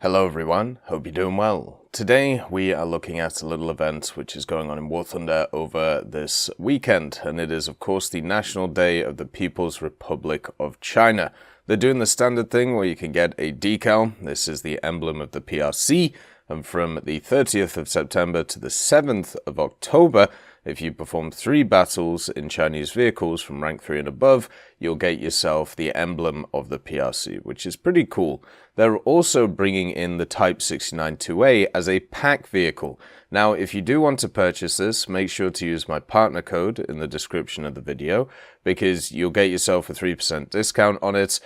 Hello everyone, hope you're doing well. Today we are looking at a little event which is going on in War Thunder over this weekend, and it is of course the National Day of the People's Republic of China. They're doing the standard thing where you can get a decal. This is the emblem of the PRC, and from the 30th of September to the 7th of October, if you perform 3 battles in Chinese vehicles from rank 3 and above, you'll get yourself the emblem of the PRC, which is pretty cool. They're also bringing in the Type 69-2A as a pack vehicle. Now, if you do want to purchase this, make sure to use my partner code in the description of the video, because you'll get yourself a 3% discount on it,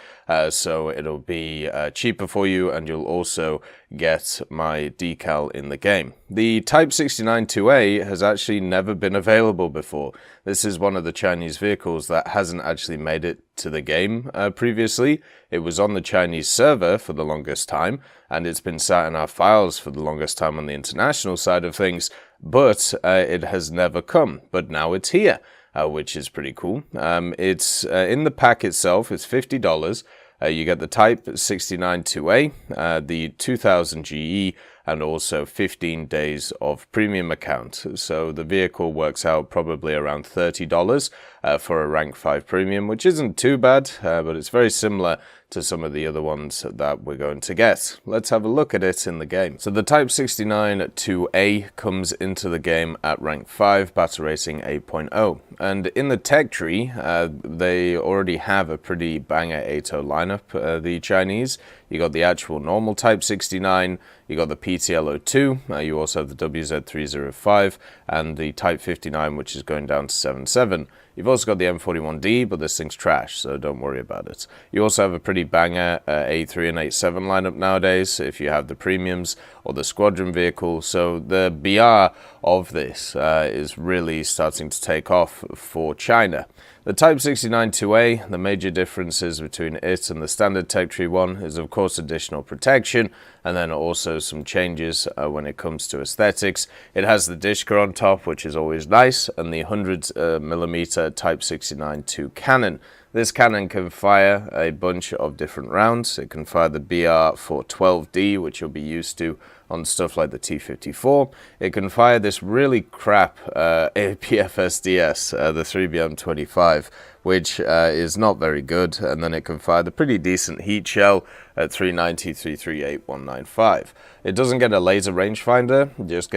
so it'll be cheaper for you, and you'll also get my decal in the game. The Type 69-2A has actually never been available before. This is one of the Chinese vehicles that hasn't actually made it to the game previously. It was on the Chinese server for the longest time, and it's been sat in our files for the longest time on the international side of things, but it has never come. But now it's here, which is pretty cool. It's in the pack itself, it's $50. You get the Type 69-2A, the 2000 GE, and also 15 days of premium account. So the vehicle works out probably around $30 for a rank 5 premium, which isn't too bad, but it's very similar to some of the other ones that we're going to get. Let's have a look at it in the game. So the Type 69-2A comes into the game at rank 5, Battle Racing 8.0. And in the tech tree, they already have a pretty banger 8.0 lineup, the Chinese. You got the actual normal Type 69, you got the PTL02, you also have the WZ305, and the Type 59, which is going down to 7.7. You've also got the M41D, but this thing's trash, so don't worry about it. You also have a pretty banger 8.3 and 8.7 lineup nowadays, if you have the premiums or the squadron vehicle. So the BR of this is really starting to take off for China. The Type 69-2A, the major differences between it and the standard tech tree one is of course additional protection, and then also some changes when it comes to aesthetics. It has the Dishka on top, which is always nice, and the 100mm Type 69-2 cannon. This cannon can fire a bunch of different rounds. It can fire the BR-412D, which you'll be used to on stuff like the T-54. It can fire this really crap APFSDS, the 3BM25, which is not very good, and then it can fire the pretty decent heat shell at 390-338-195. It doesn't get a laser rangefinder, just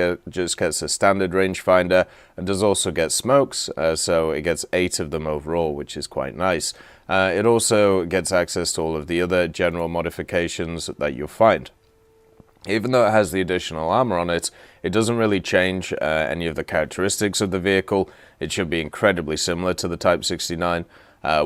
gets a standard rangefinder, and does also get smokes, so it gets 8 of them overall, which is quite nice. It also gets access to all of the other general modifications that you'll find. Even though it has the additional armor on it, it doesn't really change any of the characteristics of the vehicle. It should be incredibly similar to the Type 69,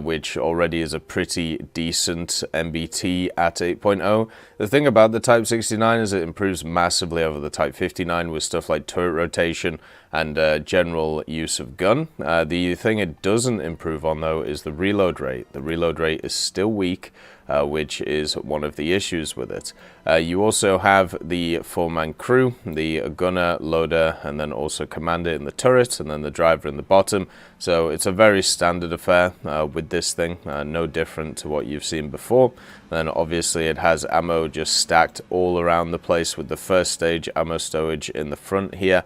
which already is a pretty decent MBT at 8.0. The thing about the Type 69 is it improves massively over the Type 59 with stuff like turret rotation and general use of gun. The thing it doesn't improve on, though, is the reload rate. The reload rate is still weak, which is one of the issues with it. You also have the 4-man crew, the gunner, loader, and then also commander in the turret, and then the driver in the bottom. So it's a very standard affair with this thing, no different to what you've seen before. Then obviously it has ammo just stacked all around the place with the first stage ammo stowage in the front here,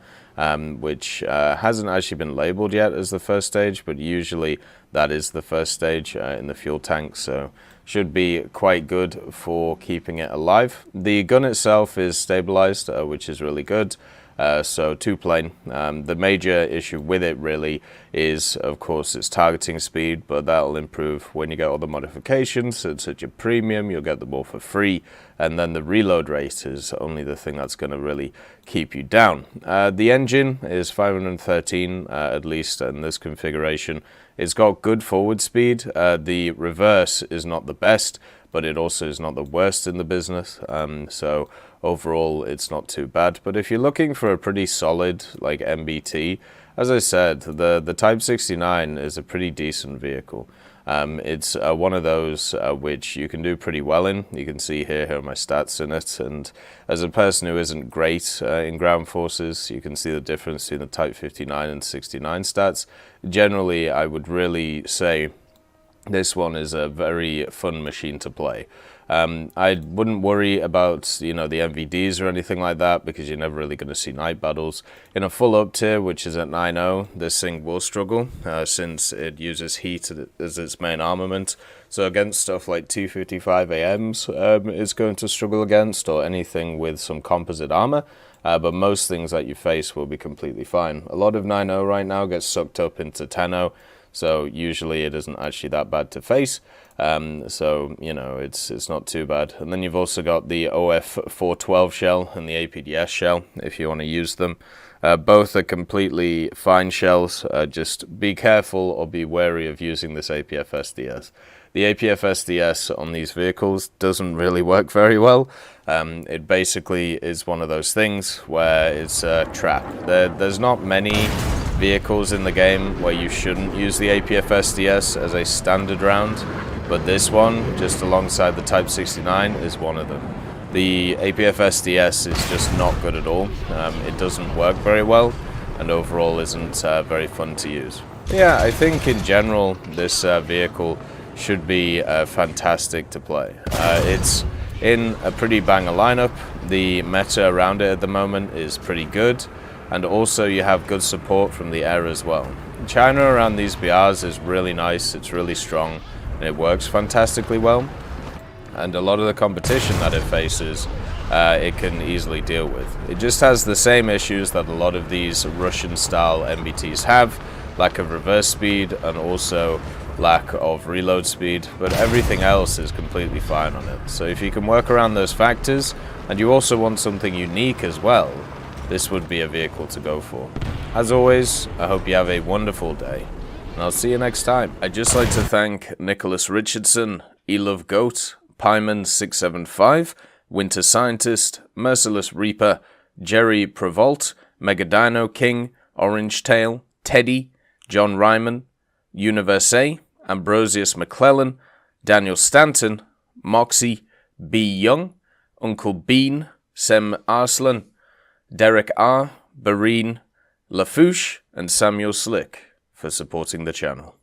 which hasn't actually been labeled yet as the first stage, but usually that is the first stage in the fuel tank, so should be quite good for keeping it alive. The gun itself is stabilized, which is really good. So 2-plane. The major issue with it really is, of course, its targeting speed, but that'll improve when you get all the modifications. It's such a premium, you'll get them all for free, and then the reload rate is only the thing that's going to really keep you down. The engine is 513, at least in this configuration. It's got good forward speed. The reverse is not the best, but it also is not the worst in the business, so overall it's not too bad. But if you're looking for a pretty solid like MBT, as I said, the Type 69 is a pretty decent vehicle. It's one of those which you can do pretty well in. You can see here are my stats in it, and as a person who isn't great in ground forces, you can see the difference between the Type 59 and 69 stats. Generally, I would really say this one is a very fun machine to play. I wouldn't worry about, you know, the MVDs or anything like that, because you're never really going to see night battles. In a full up tier, which is at 9.0, this thing will struggle, since it uses heat as its main armament. So against stuff like 255 AMs, it's going to struggle against, or anything with some composite armor. But most things that you face will be completely fine. A lot of 9.0 right now gets sucked up into 10.0, so usually it isn't actually that bad to face. So, you know, it's not too bad. And then you've also got the OF412 shell and the APDS shell, if you want to use them. Both are completely fine shells. Just be careful or be wary of using this APF SDS. The APF SDS on these vehicles doesn't really work very well. It basically is one of those things where it's a trap. There's not many vehicles in the game where you shouldn't use the APF SDS as a standard round, but this one, just alongside the Type 69, is one of them. The APF SDS is just not good at all. It doesn't work very well, and overall isn't very fun to use. Yeah, I think in general this vehicle should be fantastic to play. It's in a pretty banger lineup. The meta around it at the moment is pretty good, and also you have good support from the air as well. China around these BRs is really nice, it's really strong, and it works fantastically well. And a lot of the competition that it faces, it can easily deal with. It just has the same issues that a lot of these Russian-style MBTs have: lack of reverse speed and also lack of reload speed, but everything else is completely fine on it. So if you can work around those factors, and you also want something unique as well, this would be a vehicle to go for. As always, I hope you have a wonderful day, and I'll see you next time. I'd just like to thank Nicholas Richardson, Elove Goat, Pyman675, Winter Scientist, Merciless Reaper, Jerry Prevolt, Megadino King, Orange Tail, Teddy, John Ryman, Universe, Ambrosius McClellan, Daniel Stanton, Moxie, B. Young, Uncle Bean, Sem Arslan, Derek R., Bareen, Lafouche, and Samuel Slick for supporting the channel.